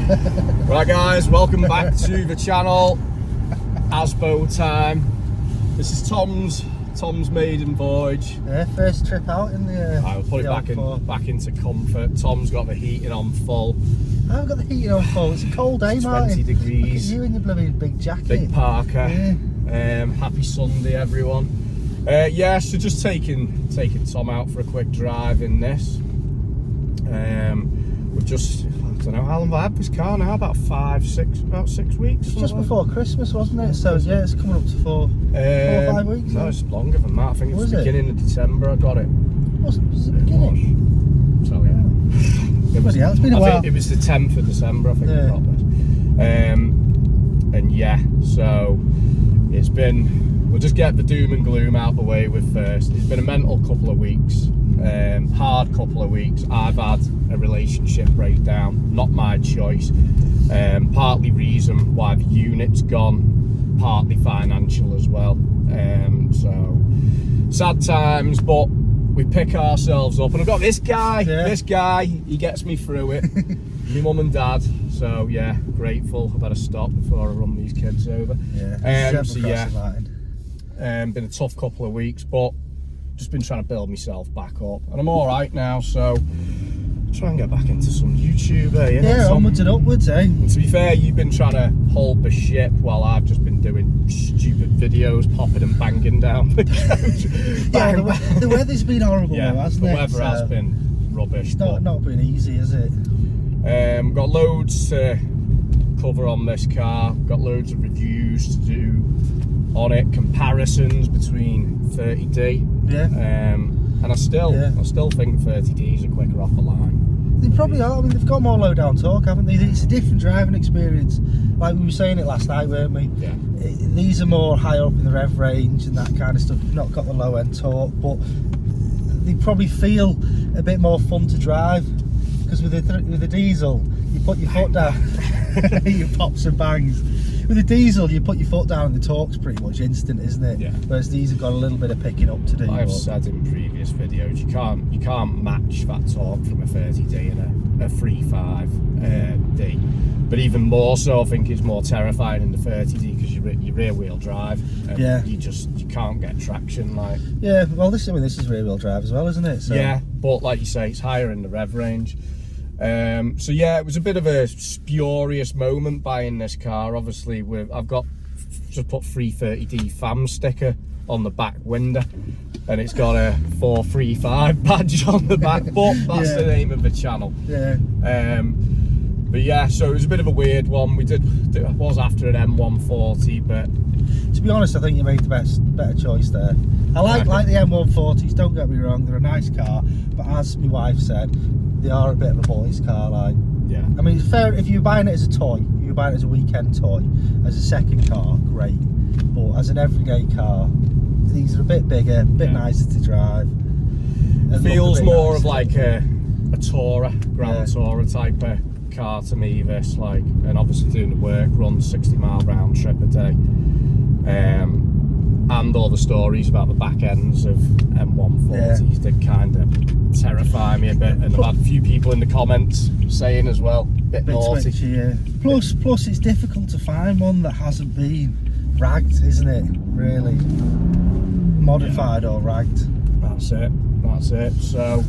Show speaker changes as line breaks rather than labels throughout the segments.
Right guys, welcome back to the channel. Asbo time. This is Tom's maiden voyage.
Yeah, first trip out in the
I'll put it back into comfort. Tom's got the heating on full.
I haven't got the heating on full. It's a cold day,
20
Martin.
degrees.
Look at you in your bloody big jacket.
Big parka.
Yeah.
Happy Sunday everyone. Yeah, so just taking Tom out for a quick drive in this. We've just, I don't know how long have I had this car now, about 6 weeks.
Just before Christmas, wasn't it? So yeah, it's coming up to 4 or 5 weeks.
No, it's longer than that. I think it was the beginning of December I got it.
Was it the beginning?
So yeah.
Bloody hell, it's been a while.
I think it was the 10th of December I think I got this. And yeah, so it's been, we'll just get the doom and gloom out the way with first. It's been a mental couple of weeks. Hard couple of weeks. I've had a relationship breakdown, not my choice. Partly reason why the unit's gone, partly financial as well. So sad times, but we pick ourselves up. And I've got this guy, he gets me through it. My mum and dad. So yeah, grateful. I better stop before I run these kids over.
Yeah.
So yeah, been a tough couple of weeks, but just been trying to build myself back up, and I'm all right now. So try and get back into some YouTube.
Yeah, onwards and upwards, eh?
And to be fair, you've been trying to hold the ship while I've just been doing stupid videos, popping and banging down the couch.
Yeah, the weather's been horrible,
yeah,
though, hasn't it?
The weather has been rubbish.
It's not been easy, is it?
Got loads to cover on this car. Got loads of reviews to do on it, comparisons between 30D.
Yeah.
And I still think 30D is a quicker off the line.
They probably are. I mean, they've got more low down torque, haven't they? It's a different driving experience. Like we were saying it last night, weren't we?
Yeah.
These are more higher up in the rev range and that kind of stuff. You've not got the low end torque, but they probably feel a bit more fun to drive. Because with the diesel, you put your foot down, you pops and bangs. With a diesel, you put your foot down and the torque's pretty much instant, isn't it?
Yeah.
Whereas these have got a little bit of picking up to do.
I've said in previous videos, you can't match that torque from a 30D and a 3.5 D. But even more so, I think it's more terrifying in the 30D because you're rear wheel drive. And you can't get traction like.
Yeah, well, this is rear wheel drive as well, isn't it? So.
Yeah, but like you say, it's higher in the rev range. So yeah, it was a bit of a spurious moment buying this car. Obviously, I've got just put 330D FAM sticker on the back window, and it's got a 435 badge on the back, but that's the name of the channel.
Yeah.
But yeah, so it was a bit of a weird one. It was after an M140, but
to be honest, I think you made the better choice there. I like the M140s. Don't get me wrong; they're a nice car, but as my wife said, they are a bit of a boys' car. Like,
yeah.
I mean, it's fair if you're buying it as a toy. If you're buying it as a weekend toy, as a second car, great. But as an everyday car, these are a bit bigger, a bit nicer to drive.
Feels more of like a Tourer, Grand Tourer type of car to me. This and obviously doing the work, runs 60-mile round trip a day. And all the stories about the back ends of M140s did kind of terrify me a bit, and I've had a few people in the comments saying as well, bit naughty.
Twitchy, yeah. Plus it's difficult to find one that hasn't been ragged, isn't it? Really modified or ragged.
That's it. So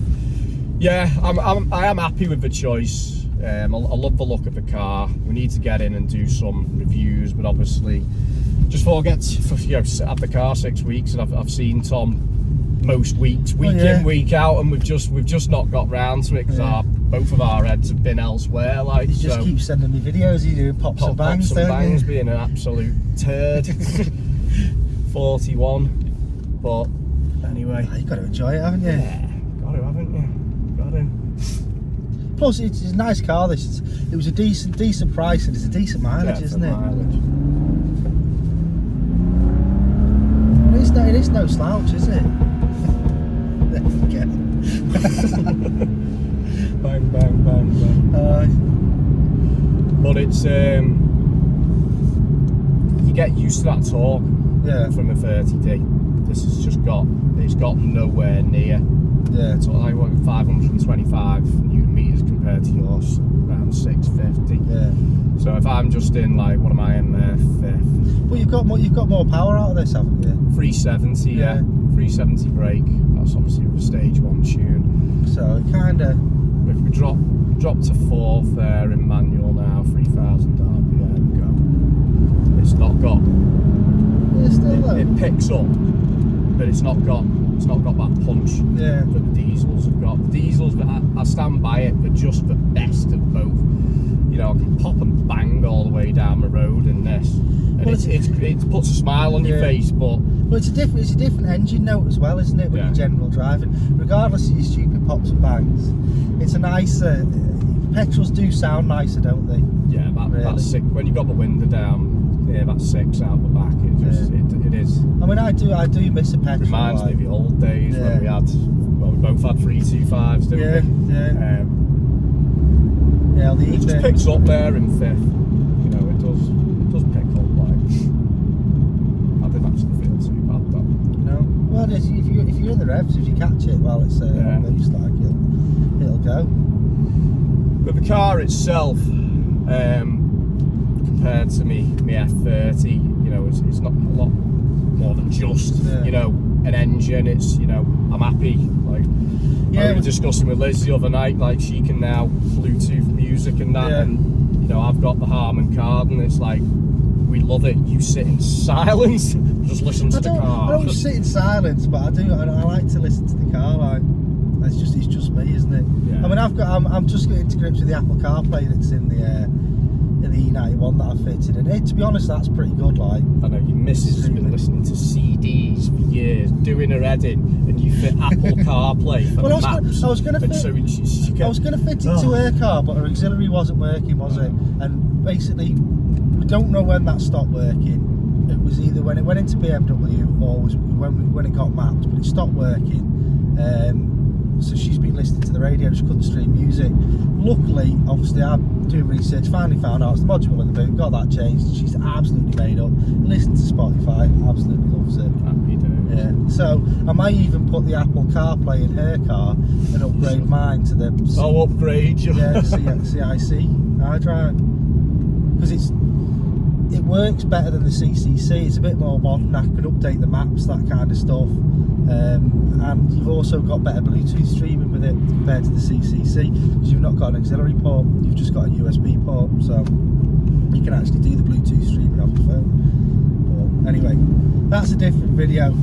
yeah, I am happy with the choice. I love the look of the car. We need to get in and do some reviews, but obviously just before I get have the car 6 weeks, and I've seen Tom most weeks, week in, week out, and we've just not got round to it because both of our heads have been elsewhere. Like,
you just keep sending me videos. You do pops and bangs,
being an absolute turd. 41, but anyway,
you've got to enjoy it, haven't you?
Yeah, got to, haven't you? Got to.
Plus, it's a nice car. It was a decent price, and it's a decent mileage, isn't it?
Mileage.
It is no slouch, is it? There we go.
Bang, bang, bang, bang. But it's you get used to that torque from a 30D. This has just got nowhere near.
Yeah.
So I want 525 Newton meters compared compared to yours, around 650.
Yeah.
So if I'm just in like, what am I in there, fifth?
But you've got more power out of this, haven't you?
370, yeah. 370 brake. That's obviously with a stage 1 tune.
So it kind of.
If we drop to 4th there in manual now, 3,000 RPM, go. It's not got.
It's still low.
It picks up, but it's not got that punch
Yeah.
that the diesels have got. The diesels, I stand by it, but just the best of both. You know, I can pop and bang all the way down the road in this, and
Well,
it puts a smile on your face. But
it's a different engine note as well, isn't it? When you're general driving, regardless of your stupid pops and bangs, it's a nicer. Petrols do sound nicer, don't they?
Yeah, that's sick. When you've got the window down, yeah, that's 6 out the back. It is.
I mean, I do miss a petrol.
Reminds me of the old days when we had. Well, we both had 325s, didn't we?
Yeah.
It just picks up there in 5th. You know, it does pick up like. I didn't actually feel too bad though.
No. Well, if you're in the revs, if you catch it while it's loose, like it'll go.
But the car itself, compared to me F30, you know, it's not a lot more than just you know, an engine. It's, you know, I'm happy. Like, I was discussing with Liz the other night, like she can now Bluetooth music and that, and you know, I've got the Harman Kardon. It's like, we love it. You sit in silence, just listen to the car.
I don't sit in silence, but I do. I like to listen to the car. Like, it's just me, isn't it?
Yeah.
I mean, I'm just getting to grips with the Apple CarPlay that's in the E91 that I've fitted, and to be honest, that's pretty good. Like,
I know your missus has been listening to CDs for years, doing her head in, and you fit Apple CarPlay for maps.
I was going to fit it to her car, but her auxiliary wasn't working, was it? And basically, we don't know when that stopped working. It was either when it went into BMW or was when it got mapped, but it stopped working. So she's been listening to the radio, she couldn't stream music. Luckily, obviously, I'm doing research, finally found out it's the module in the boot, got that changed. She's absolutely made up. Listened to Spotify, absolutely loves it.
Happy days.
Yeah. So I might even put the Apple CarPlay in her car and upgrade mine to the
upgrade you.
Yeah, CIC iDrive, because it works better than the CCC. It's a bit more modern. I can update the maps, that kind of stuff. And you've also got better Bluetooth streaming with it compared to the CCC, because you've not got an auxiliary port, you've just got a USB port, so you can actually do the Bluetooth streaming off the phone. But anyway, that's a different video.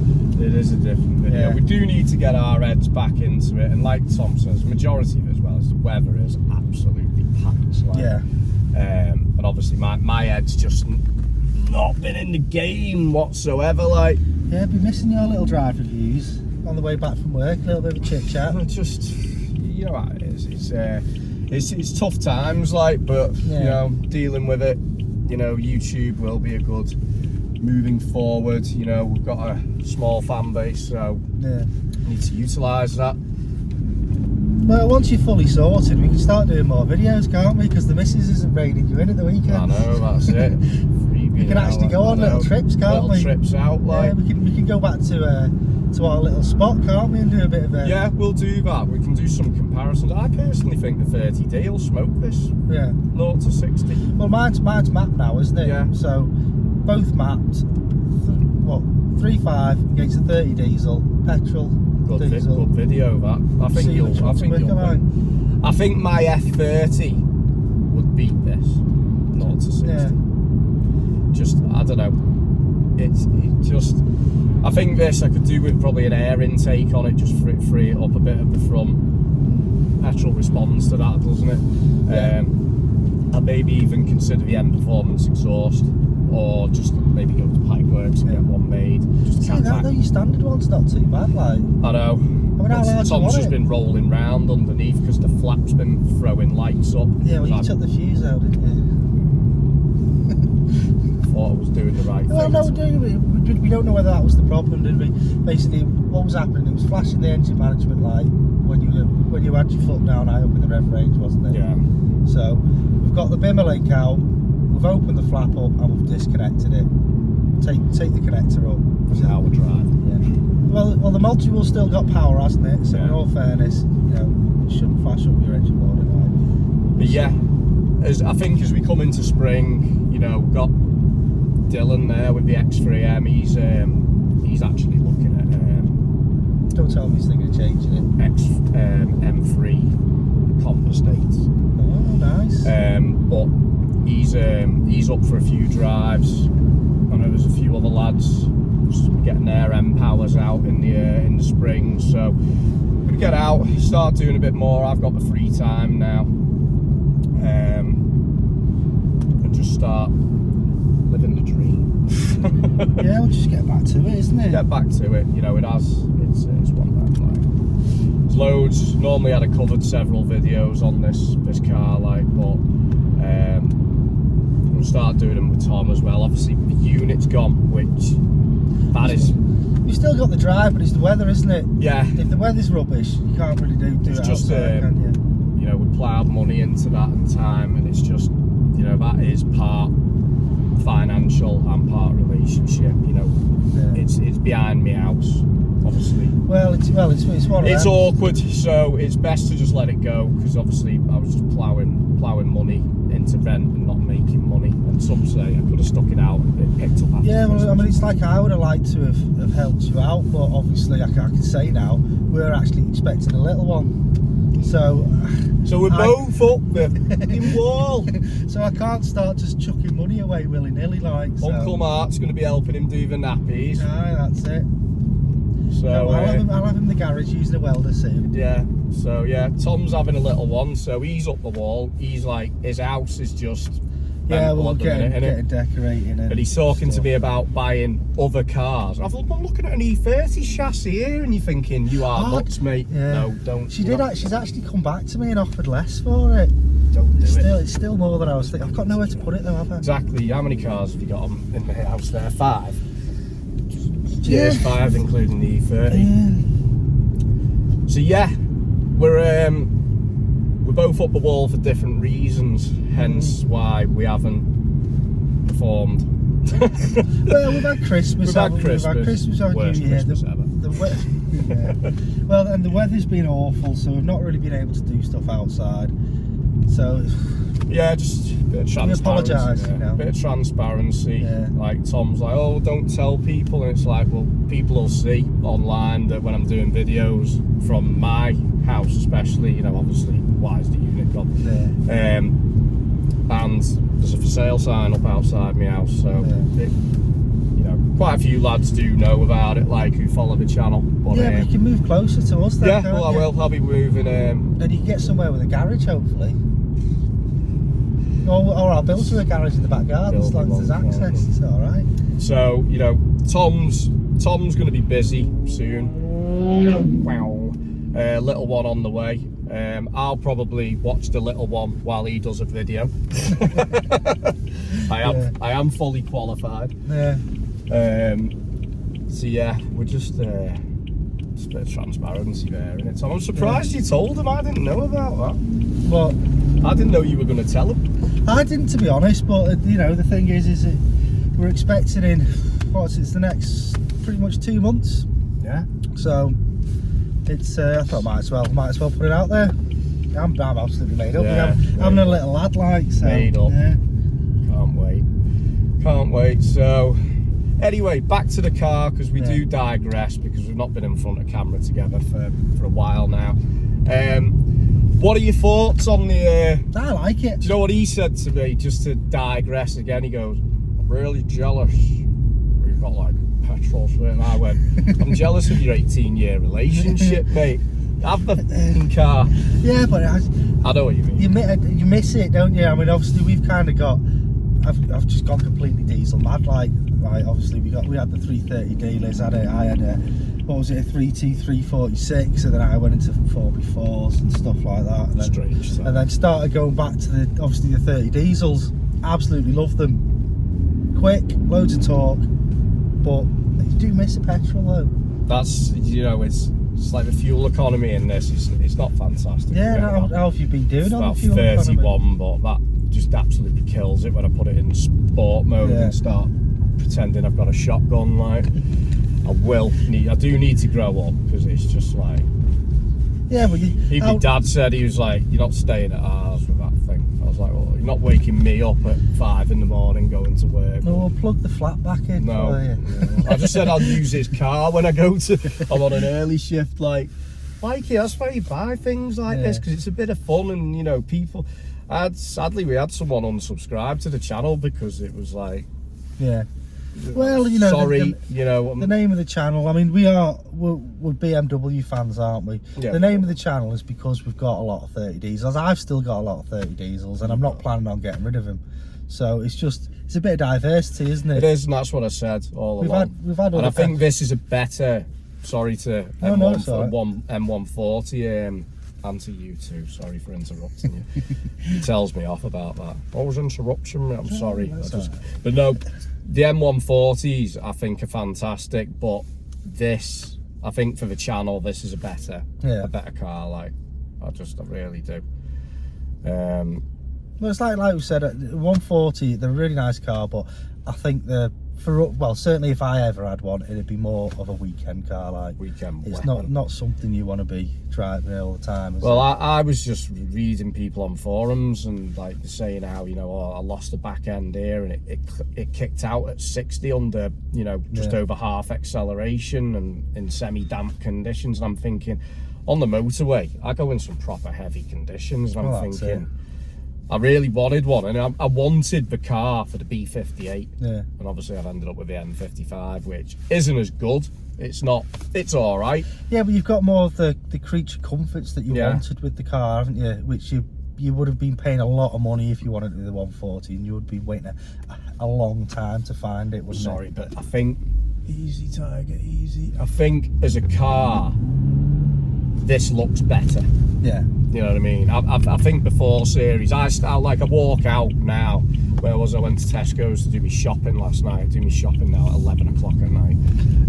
It is a different video.
Yeah.
We do need to get our heads back into it, and like Tom says, the majority of it as well is the weather is absolutely packed. Like, and obviously my head's just not been in the game whatsoever. Like,
yeah, I've been missing your little drive reviews on the way back from work. A little bit of a chit chat.
Just, you know what it is. It's tough times, like, but you know, dealing with it. You know, YouTube will be a good moving forward. You know, we've got a small fan base, so we need to utilise that.
Well, once you're fully sorted, we can start doing more videos, can't we? Because the missus isn't reining you in at the weekend.
I know, that's it.
We can actually go on little trips, can't we?
Little trips out, like.
Yeah, we can go back to our little spot, can't we, and do a bit of a...
Yeah, we'll do that. We can do some comparisons. I personally think the 30D will smoke this.
Yeah.
0 to 60.
Well, mine's mapped now, isn't it?
Yeah.
So, both mapped. 3.5 against a 30 diesel, petrol, diesel.
Good video, that. I think my F30 would beat this 0 to 60.
Yeah.
Just, I don't know. It just, I think this I could do with probably an air intake on it, just free it up a bit at the front. Petrol responds to that, doesn't it?
Yeah.
I'd maybe even consider the M Performance exhaust, or just maybe go to Pipeworks and get one made. Just
your standard one's not too bad, like.
I know.
I mean, how large
Tom's just been rolling round underneath because the flap's been throwing lights up.
Yeah, well, you took the fuse out, didn't you?
Thought I was doing the right thing.
Well, no, we don't know whether that was the problem, did we? Basically, what was happening, it was flashing the engine management light when you had your foot down high up in the rev range, wasn't it?
Yeah.
So, we've got the Bimmer link out, we've opened the flap up and we've disconnected it. Take the connector up.
That's how we drive.
Yeah. Well, the module's still got power, hasn't it? So,
yeah.
in all fairness, you know, it shouldn't flash up your engine warning light.
But yeah, I think as we come into spring, you know, we've got Dylan there with the X3M. He's actually looking at
Don't tell me he's thinking of changing it.
M3 Compass dates.
Oh, nice.
But he's up for a few drives. I know there's a few other lads getting their M powers out in the spring, so we're gonna get out, start doing a bit more. I've got the free time now, and just start living the dream.
Yeah, we'll just get back to it, isn't it?
Get back to it. You know, it's one of them. Like, there's loads. Normally, I'd have covered several videos on this car, like, but we'll start doing them with Tom as well. Obviously, the unit's gone, which that is.
You've still got the drive, but it's the weather, isn't it?
Yeah.
If the weather's rubbish, you can't really do
It's
it
just
outside, can you?
you know, we ploughed money into that and time, and it's just, you know, that is part financial and part relationship. You know,
Yeah.
it's behind my house, obviously.
Well, it's one of
It's
them.
awkward, so it's best to just let it go, because obviously I was just ploughing money into rent and not making money. And some say I could have stuck it out and it picked up after.
Yeah, well, I
Christmas.
mean, it's like I would have liked to have helped you out, but obviously I can say now we're actually expecting a little one. So
we're both up the fucking wall.
So I can't start just chucking money away willy-nilly like. So.
Uncle Mark's going to be helping him do the nappies.
Aye, that's it.
So
No, I'll have him in the garage using a welder soon.
yeah, so yeah, Tom's having a little one, so he's up the wall. He's like, his house is just
Yeah,
mental
we'll
at the
get
minute, innit?
decorating
And he's talking to
stuff.
me about buying other cars. I'm looking at an E30 chassis here, and you're thinking, you are nuts, mate.
Yeah.
No, don't.
She's actually come back to me and offered less for it.
Don't do it.
It's still more than I was thinking. I've got nowhere to put it though, have I?
Exactly. How many cars have you got in the house there? 5.
Yeah.
Yes, 5, including the E30.
Yeah.
So yeah, we're both up the wall for different reasons. Hence why we haven't performed.
Well, we've had Christmas.
We've had
haven't we?
Christmas.
We've had Christmas on
Worst
New Year.
Christmas ever.
Yeah. Well, and the weather's been awful, so we've not really been able to do stuff outside. So
Yeah, just a bit of transparency.
apologise,
yeah.
you know.
Bit of transparency.
Yeah.
Like Tom's like, oh, don't tell people, and it's like, well, people will see online that when I'm doing videos from my house, especially, you know, obviously, why is the unit gone?
yeah.
And there's a for sale sign up outside my house, so
Yeah.
you know, quite a few lads do know about it, like who follow the channel. But,
Yeah, but you can move closer to us then,
yeah,
can't
well, I
you?
will. I'll be moving.
And you can get somewhere with a garage, hopefully. Or I'll build you a garage in the back garden as
Build me
long as there's
one,
access.
yeah.
It's alright.
So, you know, Tom's going to be busy soon. Wow. Little one on the way. I'll probably watch the little one while he does a video. I am fully qualified.
Yeah.
So yeah, we're just a bit of transparency there, innit? So I'm surprised you told him. I didn't know about that.
But
I didn't know you were going to tell him.
I didn't, to be honest. But you know, the thing is that we're expecting in it's the next pretty much 2 months.
Yeah.
So it's I thought might as well put it out there. I'm absolutely made up.
Yeah,
I'm having a little lad like so.
Made up.
Yeah.
Can't wait. So anyway, back to the car, because we
Yeah.
do digress, because we've not been in front of camera together for a while now. What are your thoughts on the
I like it.
do you know what he said to me, just to digress again? He goes, I'm really jealous you've got like petrol shit. And I went, I'm jealous of your 18-year relationship, mate. Have the f***ing car.
Yeah, but
I know what you mean.
you miss it, don't you? I mean, obviously we've kind of got. I've just gone completely diesel mad. Like obviously we had the 330D. Liz had it. I had a what was it, a 346, and then I went into 4x4s and stuff like that. And then,
Strange. So.
and then started going back to the 30 diesels. Absolutely love them. Quick, loads of torque, but you do miss a petrol though.
That's, you know, it's like the fuel economy in this. It's not fantastic.
Yeah, how have you been doing on
about
the fuel
31,
economy?
but that just absolutely kills it when I put it in sport mode
Yeah.
and start pretending I've got a shotgun. Like, I do need to grow up, because it's just like.
Yeah, but
Even my dad said, he was like, "You're not staying at ours with that thing." was like, well, you're not waking me up at 5 in the morning going to work.
No, we'll plug the flat back in
No,
for you.
no. I just said I'll use his car when I go to. I'm on an early shift, like that's why you buy things like this, because it's a bit of fun, and you know, people. Sadly, we had someone unsubscribe to the channel because it was like,
yeah. Well, you know,
sorry, you know,
the name of the channel. I mean, we're BMW fans, aren't we?
Yeah.
The name of the channel is because we've got a lot of 30 diesels. I've still got a lot of 30 diesels, and I'm not planning on getting rid of them. So it's a bit of diversity, isn't it?
It is, and that's what I said all along.
We've had,
and I think this is a better. Sorry to M140 and to you too. Sorry for interrupting you. He tells me off about that. I was interrupting me. I'm sorry. But no, the M140s I think are fantastic. But this, I think for the channel, this is a better car. Like, I really do.
Well, it's like we said, 140. They're a really nice car, but I think certainly if I ever had one, it'd be more of a weekend car. Like, it's not something you want to be driving all the time.
Well, I was just reading people on forums and like saying how, you know, I lost the back end here, and it kicked out at 60 under, you know, just over half acceleration and in semi-damp conditions. And I'm thinking, on the motorway, I go in some proper heavy conditions, and I'm thinking, I really wanted one, and I wanted the car for the B58.
Yeah.
And obviously I've ended up with the M55, which isn't as good. It's all right. Yeah,
but you've got more of the creature comforts that you wanted with the car, haven't you? Which you would have been paying a lot of money if you wanted the 140, and you would be waiting a long time to find it, wouldn't it?
But I think easy, Tiger, easy. I think as a car, this looks better.
Yeah.
You know what I mean? I think the 4 Series, I walk out now. Where was I? Went to Tesco's to do my shopping last night. I do my shopping now at 11 o'clock at night.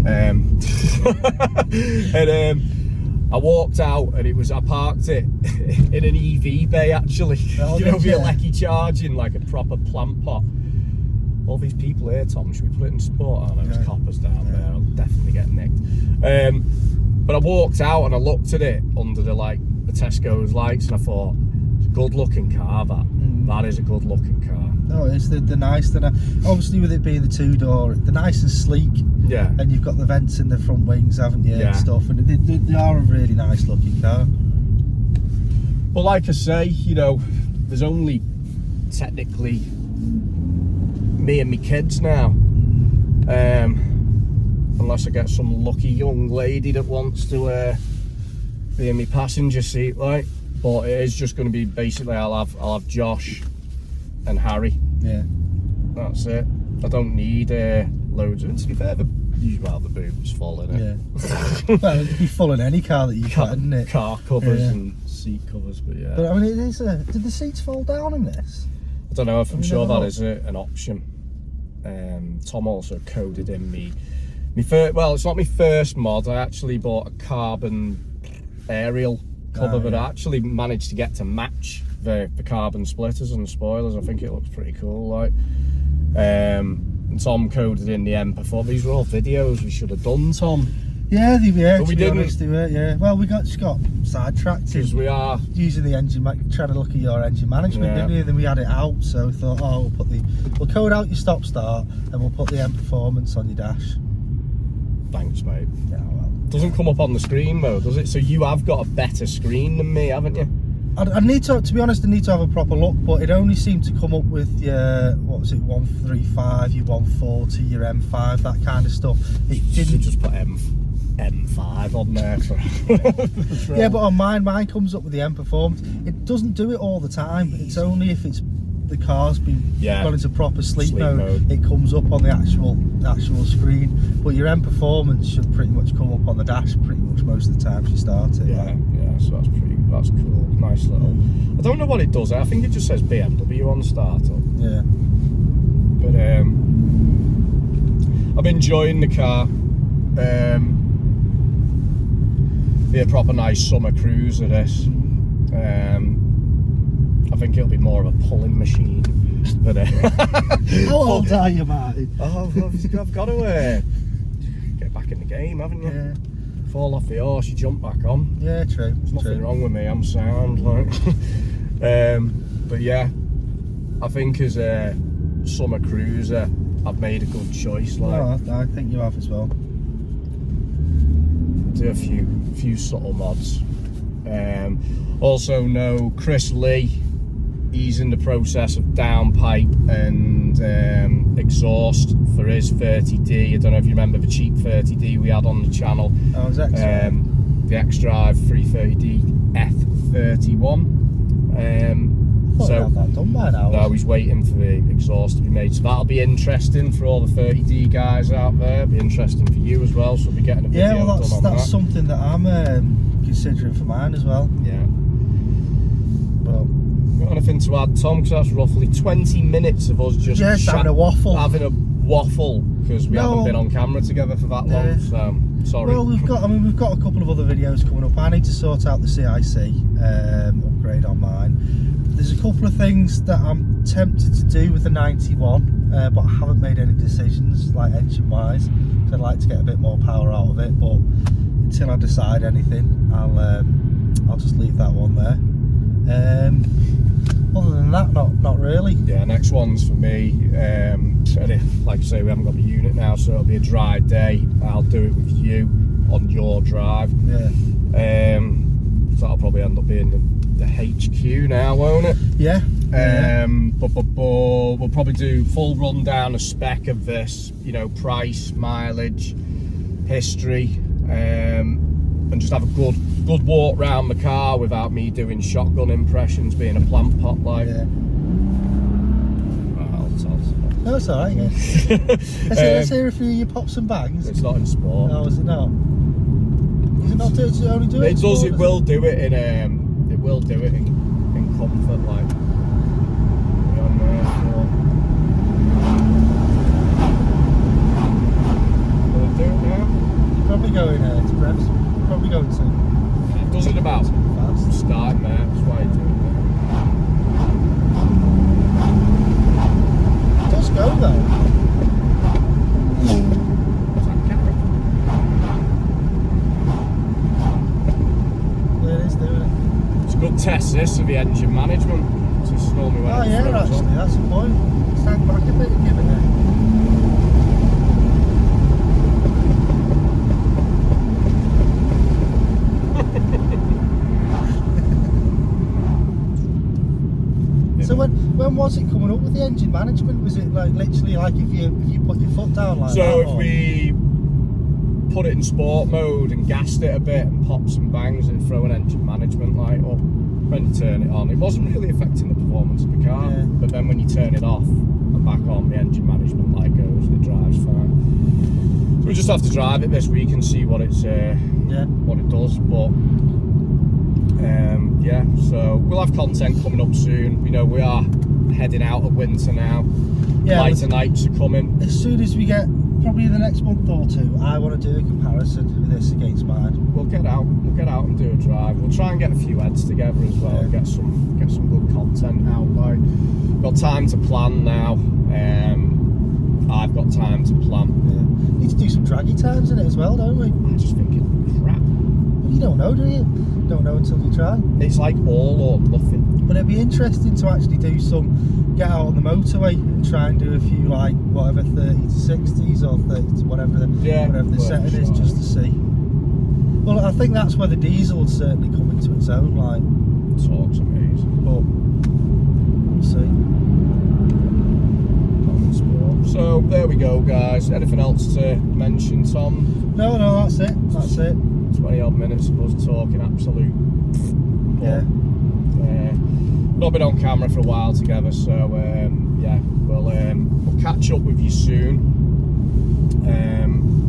And I walked out, and I parked it in an EV bay, actually.
Oh,
you know, via Lecky charging, like a proper plant pot. All these people here, Tom, should we put it in sport? Oh, no, there's coppers down there. I'll definitely get nicked. But I walked out and I looked at it under the Tesco's lights, and I thought, it's a good looking car, that. That is a good looking car.
No, it's the nice, obviously with it being the 2-door, they're nice and sleek.
Yeah.
And you've got the vents in the front wings, haven't you, and stuff, and they are a really nice looking car.
Well, like I say, you know, there's only technically me and my kids now. Unless I get some lucky young lady that wants to be in my passenger seat, like. But it is just going to be basically I'll have Josh and Harry.
Yeah.
That's it. I don't need loads of. To be fair, the boot's full, isn't it?
Yeah. Well, it'd be full in any car that you've got, isn't it?
Car covers and seat covers, but yeah.
But I mean, it is did the seats fall down in this?
I don't know if I'm sure that is an option. Tom also coded in me first. Well, it's not my first mod. I actually bought a carbon aerial cover, but I actually managed to get to match the carbon splitters and spoilers. I think it looks pretty cool, like. And Tom coded in the M Performance. These were all videos we should have done, Tom.
Yeah,
but we didn't.
Honest, they were, yeah. Well, we just got sidetracked
because we are
using the engine, trying to look at your engine management, didn't we? Then we had it out, so we thought, oh, we'll code out your stop start, and we'll put the M Performance on your dash.
Thanks, mate.
Yeah, well.
Doesn't come up on the screen though, does it? So you have got a better screen than me, haven't you?
I need to be honest, I need to have a proper look, but it only seemed to come up with your, what was it, 135, your 140, your M5, that kind of stuff. It didn't
just put M5 on there.
Yeah, but on mine comes up with the M Performance. It doesn't do it all the time. It's only if the car's been gone into proper sleep mode, it comes up on the actual screen. But your M Performance should pretty much come up on the dash pretty much most of the time you start it.
Yeah, so that's cool. Nice little. I don't know what it does. I think it just says BMW on startup.
Yeah.
But I'm enjoying the car. Be a proper nice summer cruiser, this. I think it'll be more of a pulling machine. But
how old are you, Martin?
Oh, I've got to get back in the game, haven't you?
Yeah.
Fall off the horse, you jump back on.
Yeah, true.
There's nothing wrong with me. I'm sound, like. But yeah, I think as a summer cruiser, I've made a good choice. Like,
No, I think you have as well.
do a few subtle mods. Also know Chris Lee. He's in the process of downpipe and exhaust for his 30D. I don't know if you remember the cheap 30D we had on the channel.
Oh, is that
The X-Drive 330D F31.
thought I'd have that done by now.
No, he's waiting for the exhaust to be made. So that'll be interesting for all the 30D guys out there. It'll be interesting for you as well. So we'll be getting a video
Yeah, well,
done on
that's
that.
something that I'm considering for mine as well.
Yeah.
But
Got anything to add, Tom? Because that's roughly 20 minutes of us just
having a waffle.
Having a waffle because we haven't been on camera together for that long.
Yeah.
So sorry.
Well, we've got a couple of other videos coming up. I need to sort out the CIC upgrade on mine. There's a couple of things that I'm tempted to do with the 91, but I haven't made any decisions, like engine-wise. I'd like to get a bit more power out of it, but until I decide anything, I'll just leave that one there. Other than that, not really.
Yeah, next one's for me. Like I say, we haven't got the unit now, so it'll be a dry day. I'll do it with you on your drive.
Yeah.
So that'll probably end up being the HQ now, won't it?
Yeah.
But we'll probably do full rundown, a spec of this, you know, price, mileage, history, and just have a good walk round the car without me doing shotgun impressions, being a plant pot like.
Yeah.
Oh,
No, it's alright, yeah. Let's hear a few of your pops and bangs.
it's not in sport.
No, is it not? Is it not to only do it?
It does. It will do it in. It will do it in comfort, like. Will it do it now?
Probably going to Brevs. Probably going to.
It does it about
Fast.
starting there. That's why you do it there.
It does go though.
What's that camera?
Yeah, it is doing it.
It's a good test this of the engine management. This is normally when
Oh
it
yeah,
throws up.
actually, that's the point. Stand back a bit and give it a... So when was it coming up with the engine management? Was it like literally like if you put your foot down like that?
So if
or?
we put it in sport mode and gassed it a bit and popped some bangs, it'd throw an engine management light up. When you turn it on, it wasn't really affecting the performance of the car,
Yeah.
but then when you turn it off and back on, the engine management light goes and it drives fine. So we just have to drive it this week and see what it's what it does. But yeah, so we'll have content coming up soon. You know, we are heading out of winter now.
Yeah,
Lighter nights are coming.
as soon as we get probably in the next month or two, I want to do a comparison with this against mine.
We'll get out and do a drive. We'll try and get a few heads together as well and get some good content out. Like, got time to plan now. I've got time to plan.
Yeah. Need to do some draggy times in it as well, don't we?
I'm just thinking, crap.
Well, you don't know, do you? Don't know until you try.
It's like all or nothing.
But it'd be interesting to actually do get out on the motorway and try and do a few like whatever 30 to 60s or 30 to whatever the setting is, just to see. Well, I think that's where the diesel would certainly come into its own, like.
Talk's amazing.
But we'll see.
So there we go, guys. Anything else to mention, Tom?
No, that's it. That's it.
20 odd minutes of us talking absolute.
Yeah.
Not been on camera for a while together, so yeah, we'll catch up with you soon.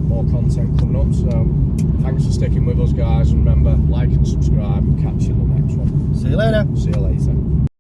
More content coming up, so thanks for sticking with us, guys. And remember, like and subscribe, and catch you in the next one.
See you later.
See you later.